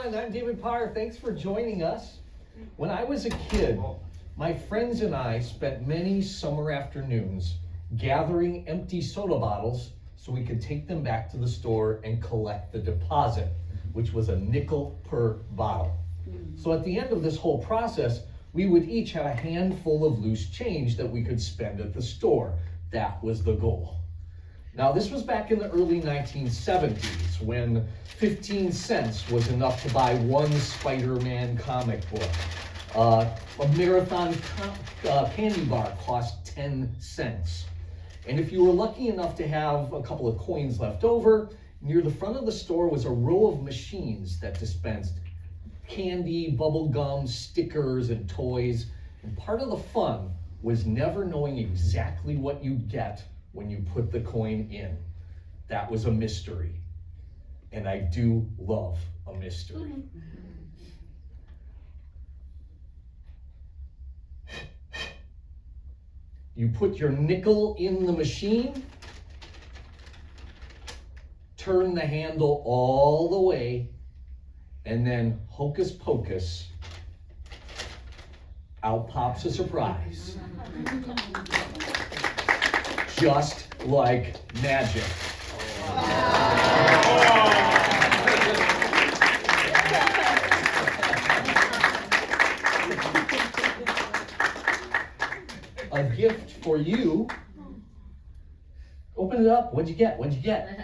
everyone, I'm David Parr. Thanks for joining us. When I was a kid, my friends and I spent many summer afternoons gathering empty soda bottles so we could take them back to the store and collect the deposit, which was a nickel per bottle. So at the end of this whole process, we would each have a handful of loose change that we could spend at the store. That was the goal. Now, this was back in the early 1970s when 15 cents was enough to buy one Spider-Man comic book. A marathon candy bar cost 10 cents. And if you were lucky enough to have a couple of coins left over, near the front of the store was a row of machines that dispensed candy, bubble gum, stickers, and toys. And part of the fun was never knowing exactly what you get when you put the coin in. That was a mystery. And I do love a mystery. You put your nickel in the machine, turn the handle all the way, and then hocus pocus, out pops a surprise. Just like magic. A gift for you. Open it up. What'd you get? What'd you get?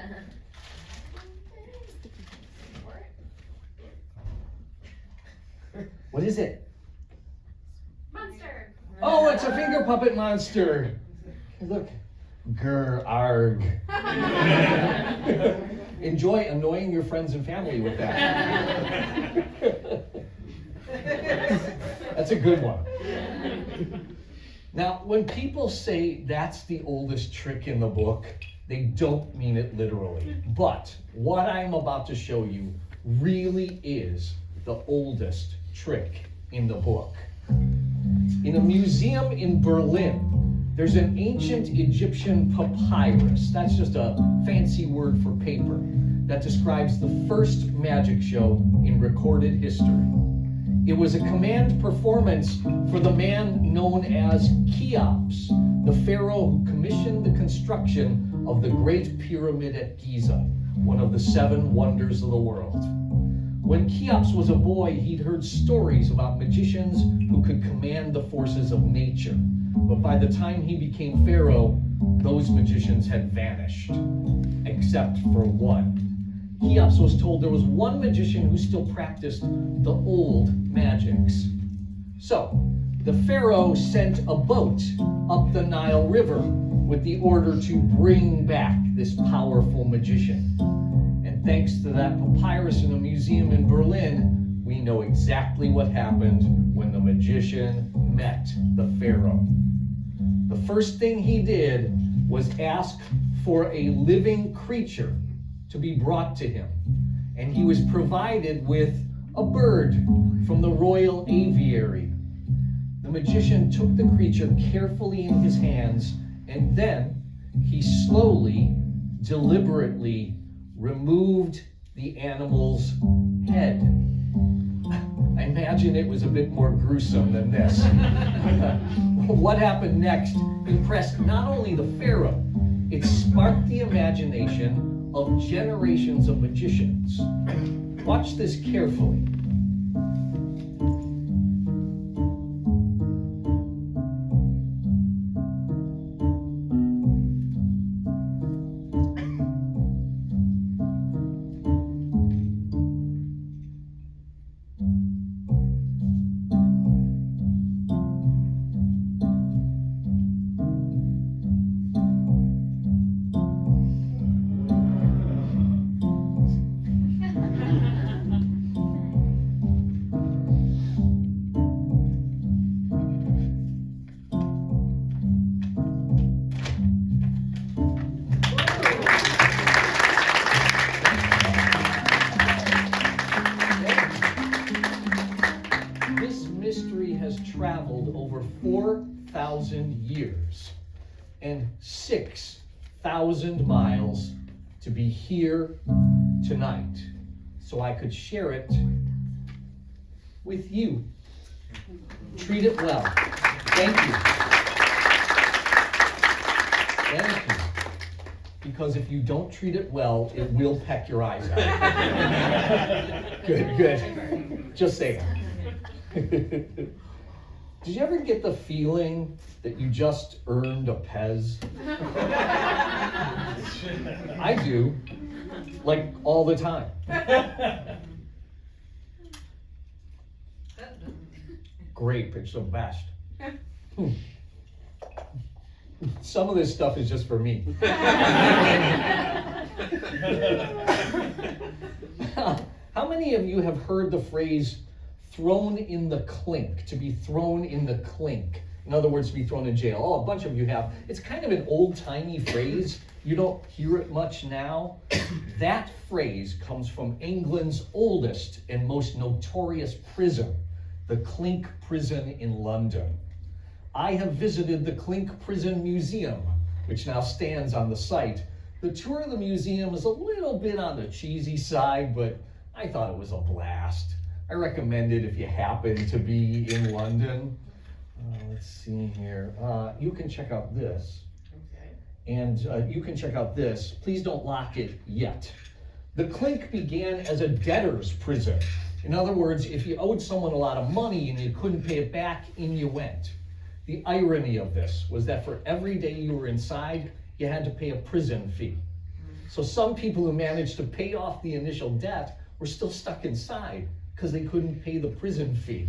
What is it? Monster. Oh, it's a finger puppet monster. Look. Grr, arg. Enjoy annoying your friends and family with that. That's a good one. Now, when people say that's the oldest trick in the book, they don't mean it literally. But what I'm about to show you really is the oldest trick in the book. In a museum in Berlin, there's an ancient Egyptian papyrus, that's just a fancy word for paper, that describes the first magic show in recorded history. It was a command performance for the man known as Cheops, the pharaoh who commissioned the construction of the Great Pyramid at Giza, one of the 7 wonders of the world. When Cheops was a boy, he'd heard stories about magicians who could command the forces of nature. But by the time he became pharaoh, those magicians had vanished, except for one. Cheops was told there was one magician who still practiced the old magics. So, the pharaoh sent a boat up the Nile River with the order to bring back this powerful magician. And thanks to that papyrus in a museum in Berlin, we know exactly what happened when the magician met the pharaoh. The first thing he did was ask for a living creature to be brought to him. And he was provided with a bird from the royal aviary. The magician took the creature carefully in his hands, and then he slowly, deliberately removed the animal's head. I imagine it was a bit more gruesome than this. What happened next impressed not only the pharaoh, it sparked the imagination of generations of magicians. Watch this carefully. Traveled over 4,000 years and 6,000 miles to be here tonight so I could share it with you. Treat it well. Thank you. Thank you. Because if you don't treat it well, it will peck your eyes out. Good. Just saying. Did you ever get the feeling that you just earned a Pez? I do. Like all the time. Great, it's the best. Some of this stuff is just for me. How many of you have heard the phrase thrown in the clink, to be thrown in the clink? In other words, to be thrown in jail. Oh, a bunch of you have. It's kind of an old-timey phrase. You don't hear it much now. That phrase comes from England's oldest and most notorious prison, the Clink Prison in London. I have visited the Clink Prison Museum, which now stands on the site. The tour of the museum is a little bit on the cheesy side, but I thought it was a blast. I recommend it if you happen to be in London. Let's see here. You can check out this. Okay. And you can check out this. Please don't lock it yet. The Clink began as a debtor's prison. In other words, if you owed someone a lot of money and you couldn't pay it back, in you went. The irony of this was that for every day you were inside, you had to pay a prison fee. So some people who managed to pay off the initial debt were still stuck inside because they couldn't pay the prison fee.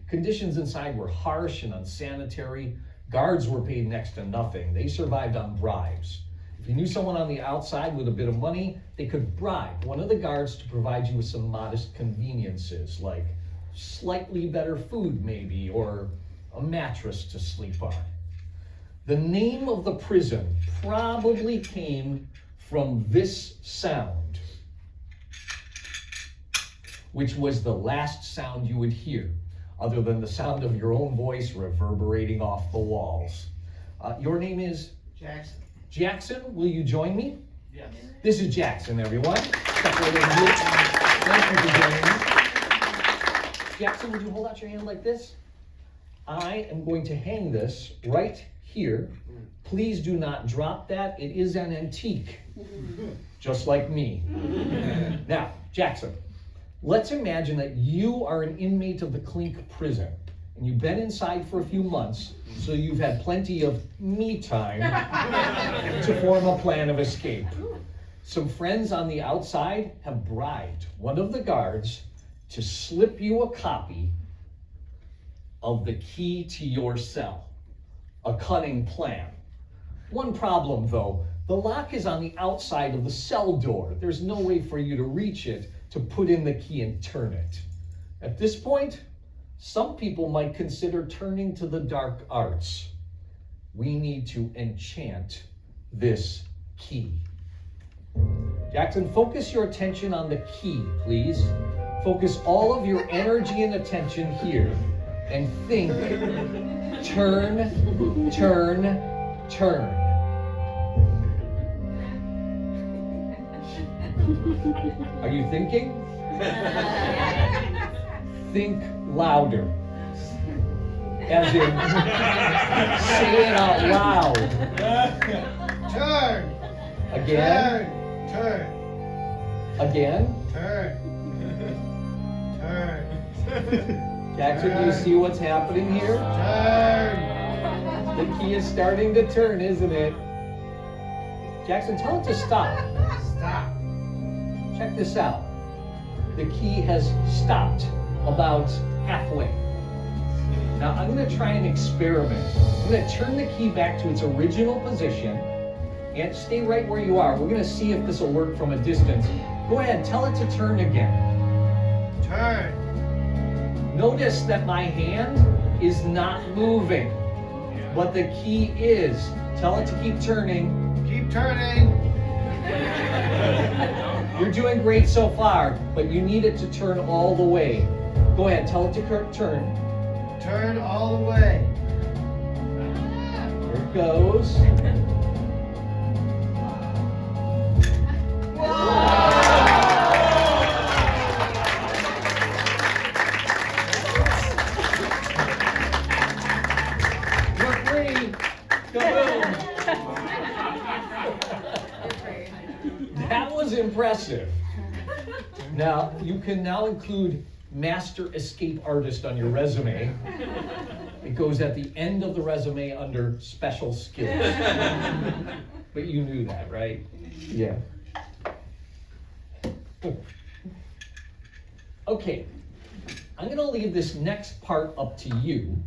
Conditions inside were harsh and unsanitary. Guards were paid next to nothing. They survived on bribes. If you knew someone on the outside with a bit of money, they could bribe one of the guards to provide you with some modest conveniences, like slightly better food maybe, or a mattress to sleep on. The name of the prison probably came from this sound, which was the last sound you would hear, other than the sound of your own voice reverberating off the walls. Your name is? Jackson. Jackson, will you join me? Yes. This is Jackson, everyone. Thank you for joining me. Jackson, would you hold out your hand like this? I am going to hang this right here. Please do not drop that. It is an antique, just like me. Now, Jackson, let's imagine that you are an inmate of the Clink prison, and you've been inside for a few months, so you've had plenty of me time to form a plan of escape. Some friends on the outside have bribed one of the guards to slip you a copy of the key to your cell. A cunning plan. One problem though, the lock is on the outside of the cell door. There's no way for you to reach it to put in the key and turn it. At this point, some people might consider turning to the dark arts. We need to enchant this key. Jackson, focus your attention on the key, please. Focus all of your energy and attention here. And think, turn, turn, turn. Are you thinking? Think louder. As in, say it out loud. Turn. Again. Turn. Again. Turn. Turn. Jackson, do you see what's happening here? Turn. The key is starting to turn, isn't it? Jackson, tell it to stop. Stop. Check this out. The key has stopped about halfway. Now I'm going to try an experiment. I'm going to turn the key back to its original position and stay right where you are. We're going to see if this will work from a distance. Go ahead, tell it to turn again. Turn. Notice that my hand is not moving, but the key is. Tell it to keep turning. Keep turning. You're doing great so far, but you need it to turn all the way. Go ahead, tell it to turn. Turn all the way. Here it goes. impressive. Now, you can now include Master Escape Artist on your resume. It goes at the end of the resume under special skills. But you knew that, right? Yeah. Okay, I'm gonna leave this next part up to you.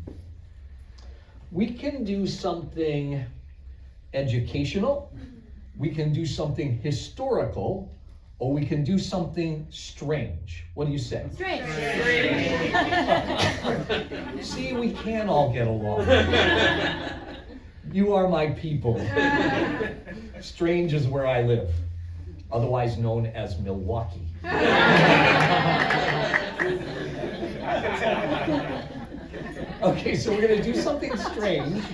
We can do something educational, we can do something historical, or we can do something strange. What do you say? Strange. See, we can all get along. You are my people. Strange is where I live, otherwise known as Milwaukee. Okay, so we're going to do something strange,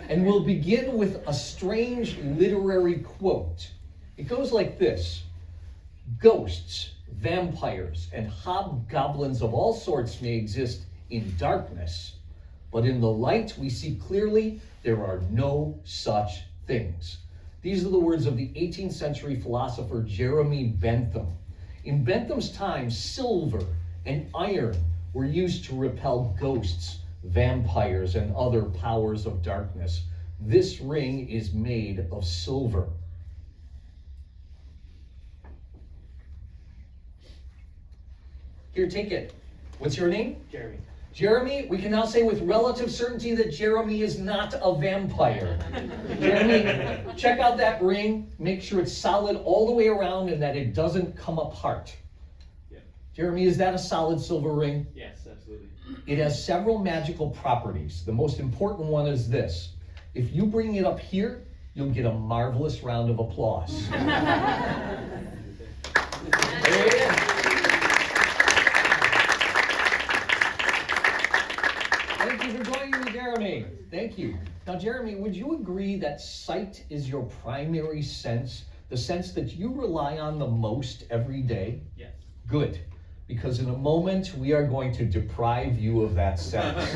and we'll begin with a strange literary quote. It goes like this: ghosts, vampires, and hobgoblins of all sorts may exist in darkness, but in the light we see clearly there are no such things. These are the words of the 18th century philosopher Jeremy Bentham. In Bentham's time, silver and iron were used to repel ghosts, vampires, and other powers of darkness. This ring is made of silver. Here, take it. What's your name? Jeremy. Jeremy, we can now say with relative certainty that Jeremy is not a vampire. Jeremy, check out that ring. Make sure it's solid all the way around and that it doesn't come apart. Yeah. Jeremy, is that a solid silver ring? Yes, absolutely. It has several magical properties. The most important one is this: if you bring it up here, you'll get a marvelous round of applause. There it is. Thank you for joining me, Jeremy. Thank you. Now, Jeremy, would you agree that sight is your primary sense, the sense that you rely on the most every day? Yes. Good, because in a moment we are going to deprive you of that sense.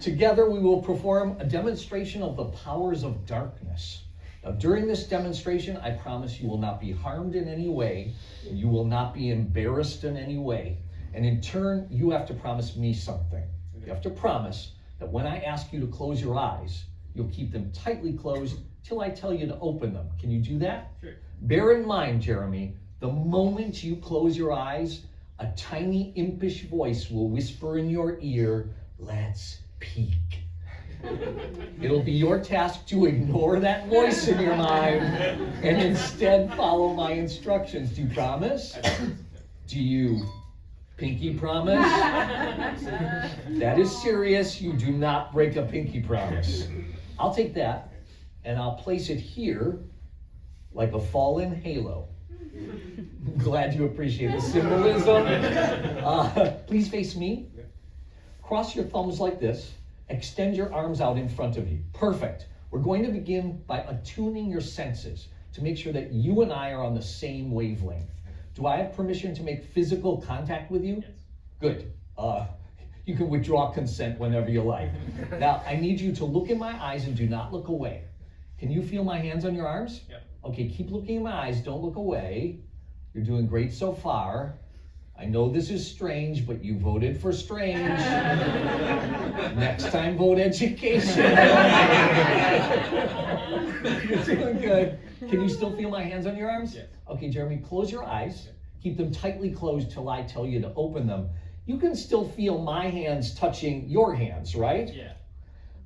Together we will perform a demonstration of the powers of darkness. Now, during this demonstration, I promise you will not be harmed in any way, and you will not be embarrassed in any way. And in turn, you have to promise me something. You have to promise that when I ask you to close your eyes, you'll keep them tightly closed till I tell you to open them. Can you do that? Sure. Bear in mind, Jeremy, the moment you close your eyes, a tiny impish voice will whisper in your ear, "Let's peek." It'll be your task to ignore that voice in your mind and instead follow my instructions. Do you promise? Do you pinky promise? That is serious. You do not break a pinky promise. I'll take that and I'll place it here like a fallen halo. Glad you appreciate the symbolism. Please face me. Cross your thumbs like this. Extend your arms out in front of you. Perfect. We're going to begin by attuning your senses to make sure that you and I are on the same wavelength. Do I have permission to make physical contact with you? Yes. Good. You can withdraw consent whenever you like. Now, I need you to look in my eyes and do not look away. Can you feel my hands on your arms? Yep. Okay, keep looking in my eyes. Don't look away. You're doing great so far. I know this is strange, but you voted for strange. Next time, vote education. You're doing good. Can you still feel my hands on your arms? Yes. Okay, Jeremy, close your eyes. Keep them tightly closed till I tell you to open them. You can still feel my hands touching your hands, right? Yeah.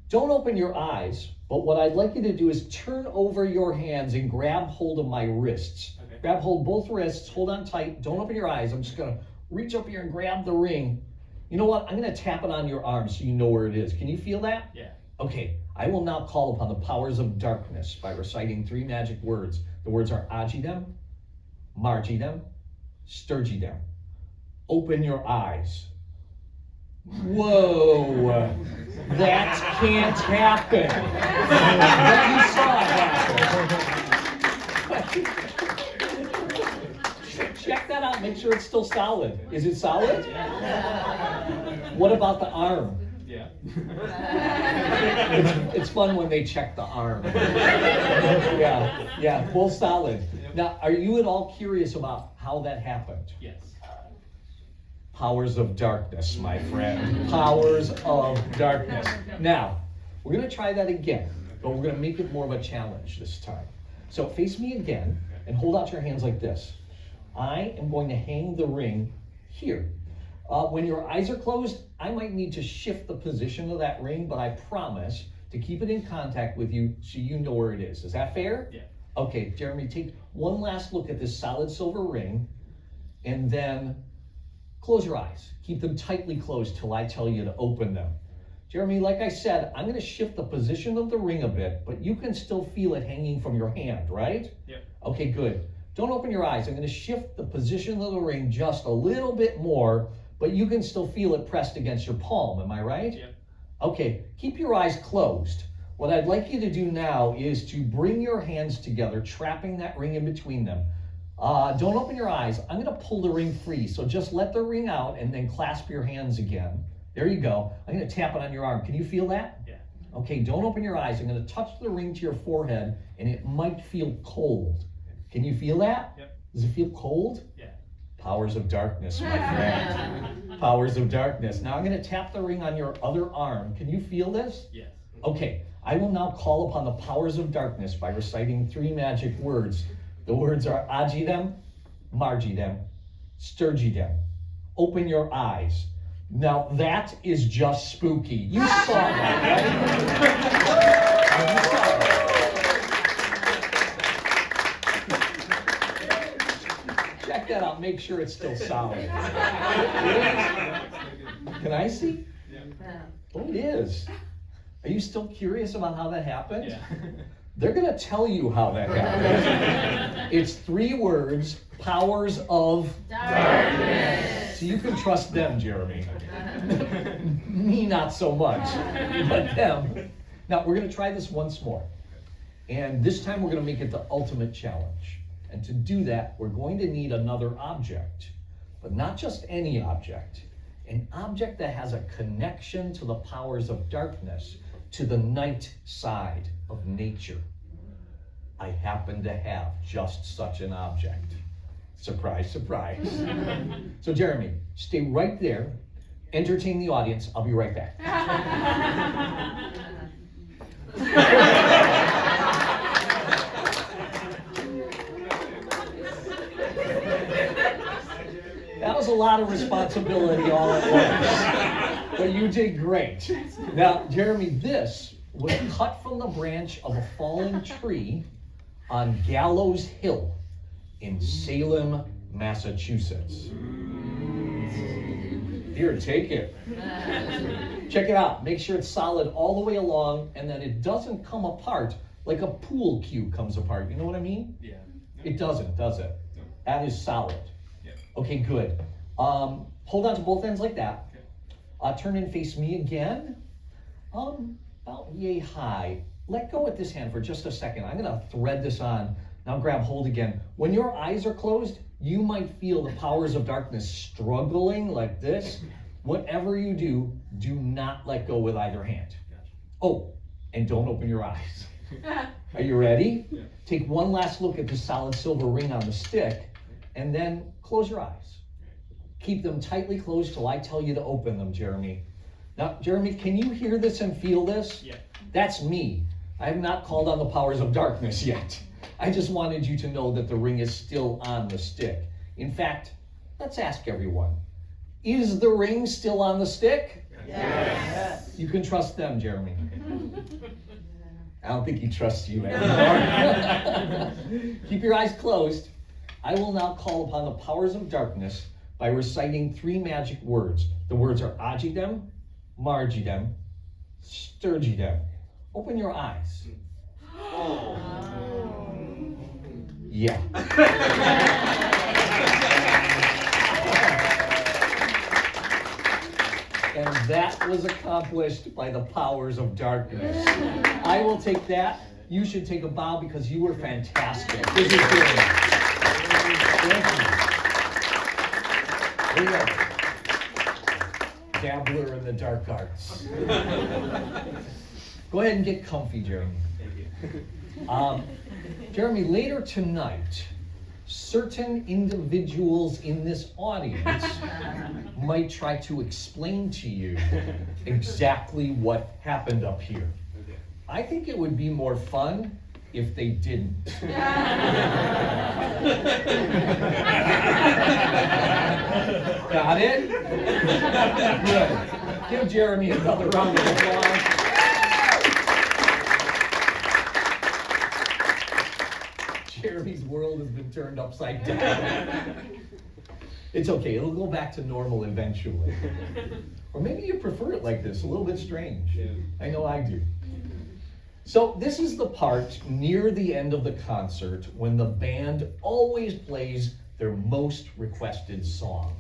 Don't open your eyes, but what I'd like you to do is turn over your hands and grab hold of my wrists. Okay. Grab hold both wrists, hold on tight, don't open your eyes. I'm just gonna reach up here and grab the ring. You know what? I'm gonna tap it on your arm so you know where it is. Can you feel that? Yeah. Okay, I will now call upon the powers of darkness by reciting 3 magic words. The words are Agidem, Margidem, Sturgidem. Open your eyes. Whoa, that can't happen. You saw that. Check that out, make sure it's still solid. Is it solid? What about the arm? Yeah. It's fun when they check the arm. Yeah, both solid. Yep. Now, are you at all curious about how that happened? Yes. Powers of darkness, my friend. Powers of darkness. Now, we're going to try that again, but we're going to make it more of a challenge this time. So face me again and hold out your hands like this. I am going to hang the ring here. When your eyes are closed, I might need to shift the position of that ring, but I promise to keep it in contact with you so you know where it is. Is that fair? Yeah. Okay, Jeremy, take one last look at this solid silver ring, and then close your eyes. Keep them tightly closed till I tell you to open them. Jeremy, like I said, I'm going to shift the position of the ring a bit, but you can still feel it hanging from your hand, right? Yep. Okay, good. Don't open your eyes. I'm going to shift the position of the ring just a little bit more, but you can still feel it pressed against your palm. Am I right? Yep. Okay, keep your eyes closed. What I'd like you to do now is to bring your hands together, trapping that ring in between them. Don't open your eyes. I'm going to pull the ring free, so just let the ring out and then clasp your hands again. There you go. I'm going to tap it on your arm. Can you feel that? Yeah. Okay, don't open your eyes. I'm going to touch the ring to your forehead, and it might feel cold. Can you feel that? Yep. Does it feel cold? Yeah. Powers of darkness, my friend. Powers of darkness. Now I'm going to tap the ring on your other arm. Can you feel this? Yes. Okay, I will now call upon the powers of darkness by reciting 3 magic words. The words are Ajidem, Margidem, Sturgidem. Open your eyes. Now that is just spooky. You saw that, right? You saw that. Check that out. Make sure it's still solid. Can I see? Yeah. Oh, it is. Are you still curious about how that happened? Yeah. They're going to tell you how that happened. It's 3 words, powers of darkness. So you can trust them, Jeremy. Me, not so much, but them. Now, we're going to try this once more. And this time we're going to make it the ultimate challenge. And to do that, we're going to need another object. But not just any object. An object that has a connection to the powers of darkness, to the night side of nature. I happen to have just such an object. Surprise, surprise. So Jeremy, stay right there, entertain the audience. I'll be right back. That was a lot of responsibility all at once. But you did great. Now, Jeremy, this was cut from the branch of a fallen tree on Gallows Hill in Salem, Massachusetts. Here, take it. Check it out. Make sure it's solid all the way along and that it doesn't come apart like a pool cue comes apart. You know what I mean? Yeah. It doesn't, does it? No. That is solid. Yeah. Okay, good. Hold on to both ends like that. Okay. Turn and face me again. About yay high. Let go with this hand for just a second. I'm gonna thread this on. Now grab hold again. When your eyes are closed, you might feel the powers of darkness struggling like this. Whatever you do, do not let go with either hand. Gotcha. Oh, and don't open your eyes. Are you ready? Yeah. Take one last look at the solid silver ring on the stick, and then close your eyes. Keep them tightly closed till I tell you to open them, Jeremy. Now, Jeremy, can you hear this and feel this? Yeah. That's me. I have not called on the powers of darkness yet. I just wanted you to know that the ring is still on the stick. In fact, let's ask everyone. Is the ring still on the stick? Yes. You can trust them, Jeremy. I don't think he trusts you anymore. Keep your eyes closed. I will now call upon the powers of darkness by reciting 3 magic words. The words are Ajidem, Margidem, Sturgidem. Open your eyes. Oh. Yeah. And that was accomplished by the powers of darkness. I will take that. You should take a bow because you were fantastic. This is good. Thank you. There you go. Dabbler in the dark arts. Go ahead and get comfy, Jeremy. Thank you. Jeremy, later tonight, certain individuals in this audience might try to explain to you exactly what happened up here. I think it would be more fun if they didn't. Got it? Good. Give Jeremy another round of applause. Jeremy's world has been turned upside down. It's okay, it'll go back to normal eventually. Or maybe you prefer it like this, a little bit strange. Yeah. I know I do. So this is the part near the end of the concert when the band always plays their most requested song.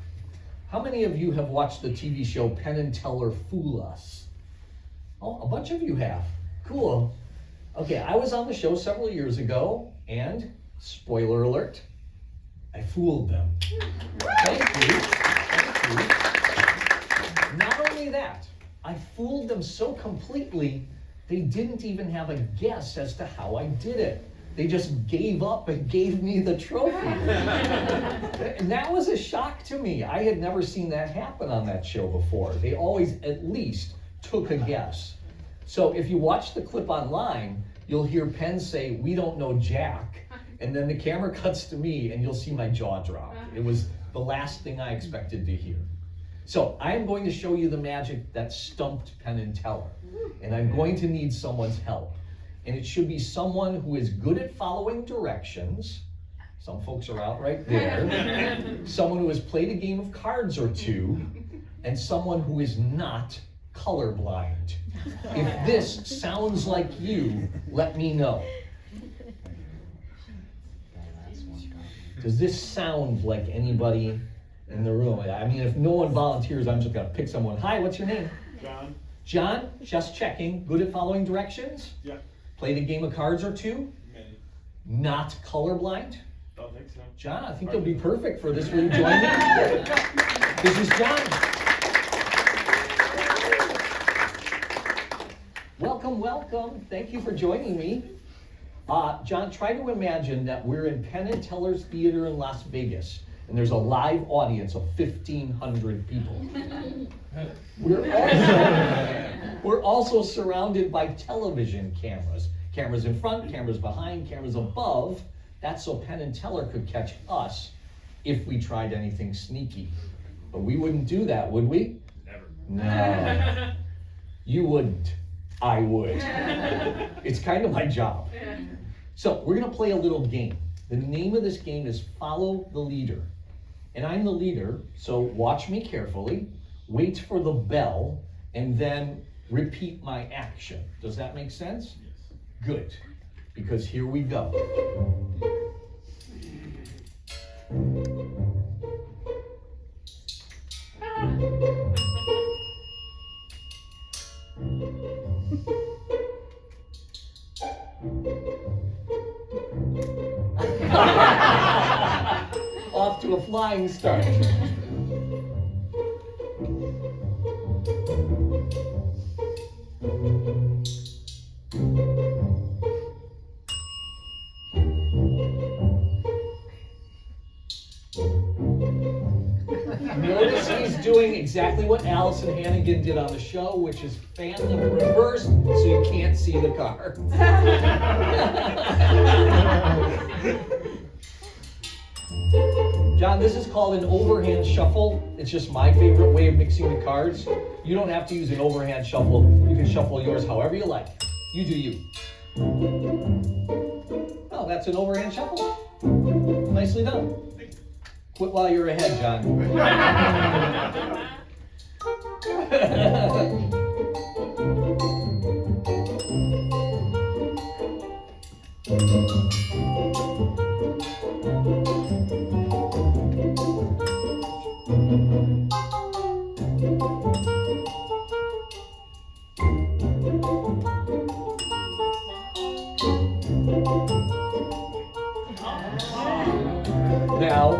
How many of you have watched the TV show Penn and Teller Fool Us? Oh, a bunch of you have. Cool. Okay, I was on the show several years ago, and spoiler alert, I fooled them. Thank you. Not only that, I fooled them so completely, they didn't even have a guess as to how I did it. They just gave up and gave me the trophy. And that was a shock to me. I had never seen that happen on that show before. They always at least took a guess. So if you watch the clip online, you'll hear Penn say, "We don't know Jack." And then the camera cuts to me and you'll see my jaw drop. It was the last thing I expected to hear. So I am going to show you the magic that stumped Penn and Teller. And I'm going to need someone's help. And it should be someone who is good at following directions. Some folks are out right there. Someone who has played a game of cards or two. And someone who is not colorblind. If this sounds like you, let me know. Does this sound like anybody in the room? I mean, if no one volunteers, I'm just gonna pick someone. Hi, what's your name? John? John, just checking. Good at following directions? Yeah. Played a game of cards or two? Many. Not colorblind? Don't think so. John, I think you'll be perfect for this. Will you join me? This is John. Welcome, welcome. Thank you for joining me. John, try to imagine that we're in Penn and Teller's Theater in Las Vegas, and there's a live audience of 1,500 people. We're also surrounded by television cameras. Cameras in front, cameras behind, cameras above. That's so Penn and Teller could catch us if we tried anything sneaky. But we wouldn't do that, would we? Never. No. You wouldn't. I would. It's kind of my job. So we're gonna play a little game. The name of this game is Follow the Leader. And I'm the leader, so watch me carefully, wait for the bell, and then repeat my action. Does that make sense? Yes. Good, because here we go. Off to a flying start. Notice he's doing exactly what Allison Hannigan did on the show, which is fan them in reverse so you can't see the cards. John, this is called an overhand shuffle. It's just my favorite way of mixing the cards. You don't have to use an overhand shuffle. You can shuffle yours however you like. You do you. Oh, that's an overhand shuffle. Nicely done. Quit while you're ahead, John. Now,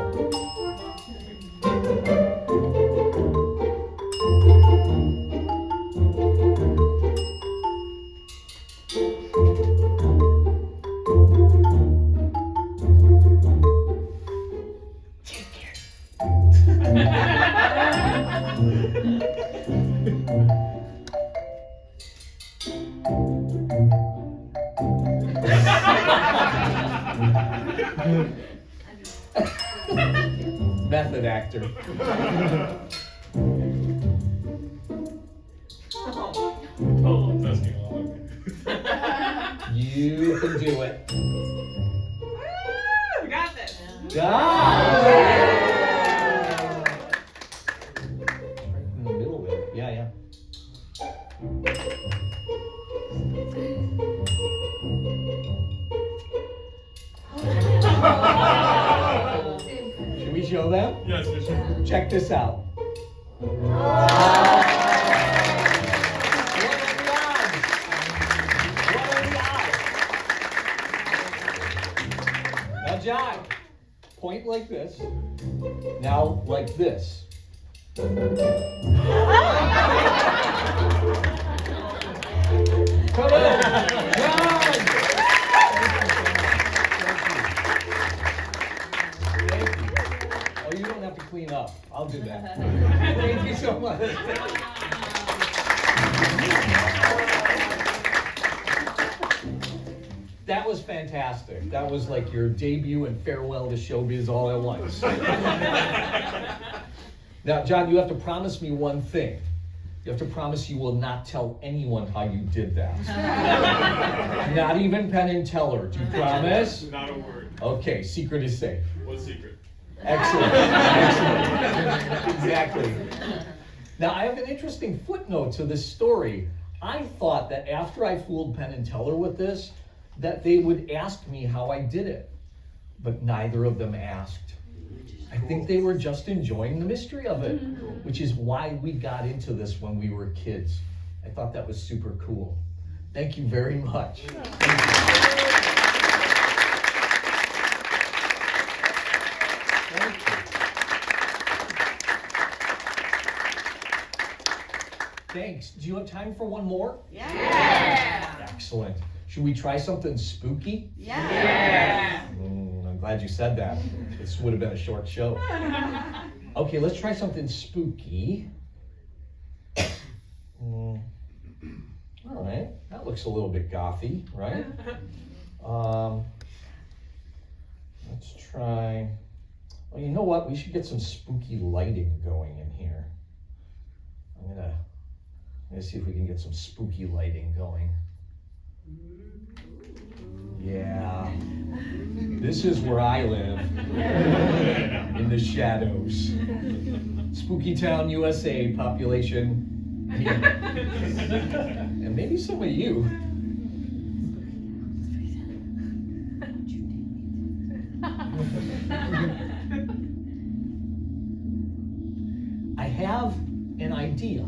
Method actor. You can do it. We got this. God! In the middle there. Yeah. Should we show them? Yes, we should. Check this out. Now, John, point like this. Now, like this. Come on, John! Thank you. Oh, you don't have to clean up. I'll do that. Thank you so much. That was fantastic. That was like your debut and farewell to showbiz all at once. Now, John, you have to promise me one thing. You have to promise you will not tell anyone how you did that. Not even Penn and Teller. Do you promise? Not a word. Okay, secret is safe. What secret? Excellent. Excellent. Exactly. Now, I have an interesting footnote to this story. I thought that after I fooled Penn and Teller with this, that they would ask me how I did it. But neither of them asked. I think they were just enjoying the mystery of it, which is why we got into this when we were kids. I thought that was super cool. Thank you very much. Thank you. Thanks. Do you have time for one more? Yeah. Excellent. Should we try something spooky? Yeah. I'm glad you said that. This would have been a short show. Okay, let's try something spooky. All right, that looks a little bit gothy, right? Let's try, well, you know what? We should get some spooky lighting going in here. I'm gonna see if we can get some spooky lighting going. Yeah, this is where I live, in the shadows. Spooky Town, USA, population, me. And maybe some of you. I have an idea.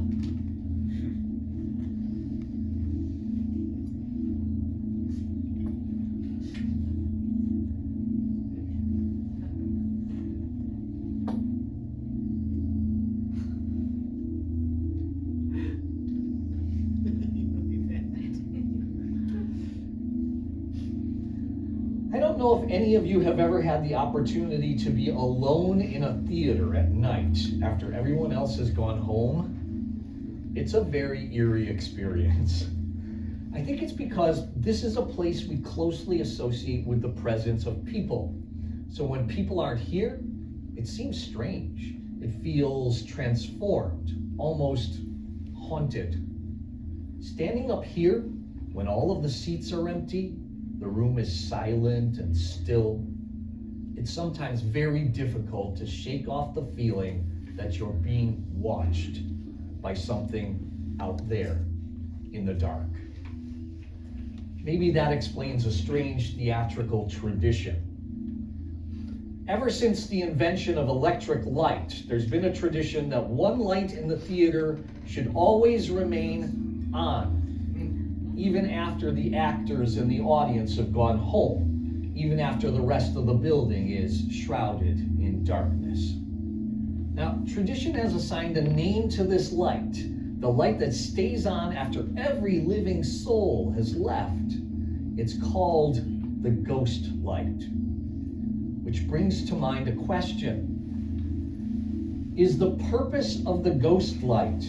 I don't know if any of you have ever had the opportunity to be alone in a theater at night after everyone else has gone home. It's a very eerie experience. I think it's because this is a place we closely associate with the presence of people. So when people aren't here, it seems strange. It feels transformed, almost haunted. Standing up here, when all of the seats are empty, the room is silent and still, it's sometimes very difficult to shake off the feeling that you're being watched by something out there in the dark. Maybe that explains a strange theatrical tradition. Ever since the invention of electric light, there's been a tradition that one light in the theater should always remain on, even after the actors and the audience have gone home, even after the rest of the building is shrouded in darkness. Now, tradition has assigned a name to this light, the light that stays on after every living soul has left. It's called the ghost light, which brings to mind a question. Is the purpose of the ghost light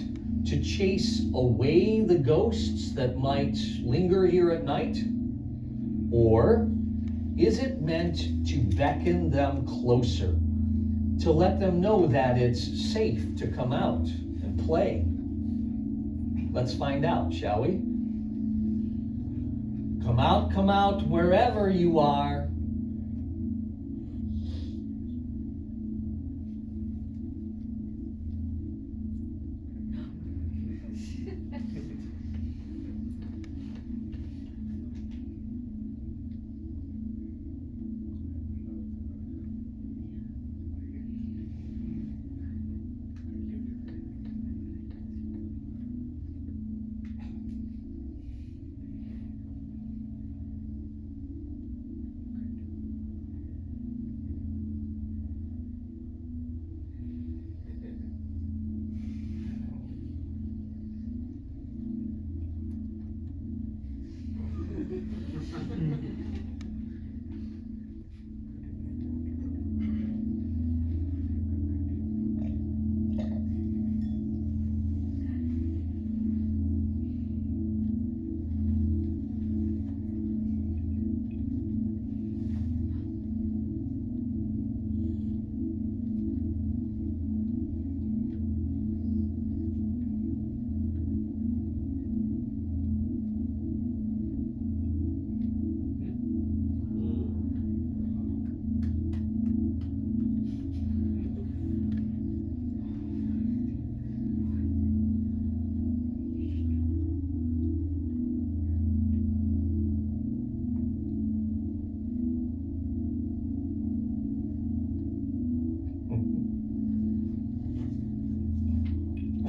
to chase away the ghosts that might linger here at night? Or is it meant to beckon them closer, to let them know that it's safe to come out and play? Let's find out, shall we? Come out, wherever you are.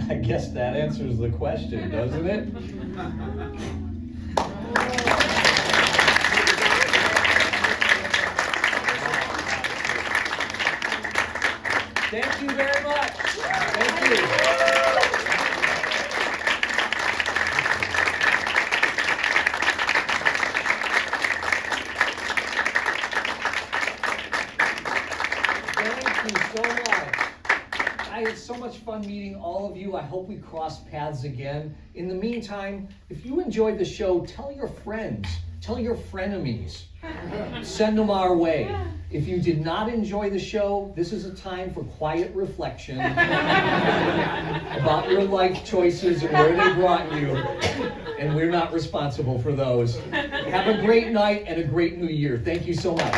I guess that answers the question, doesn't it? Thank you very much. Thank you. Thank you so much. I had so much fun meeting all of you. I hope we cross paths again. In the meantime, if you enjoyed the show, tell your friends, tell your frenemies, send them our way. If you did not enjoy the show, this is a time for quiet reflection about your life choices and where they brought you, and we're not responsible for those. Have a great night and a great new year. Thank you so much.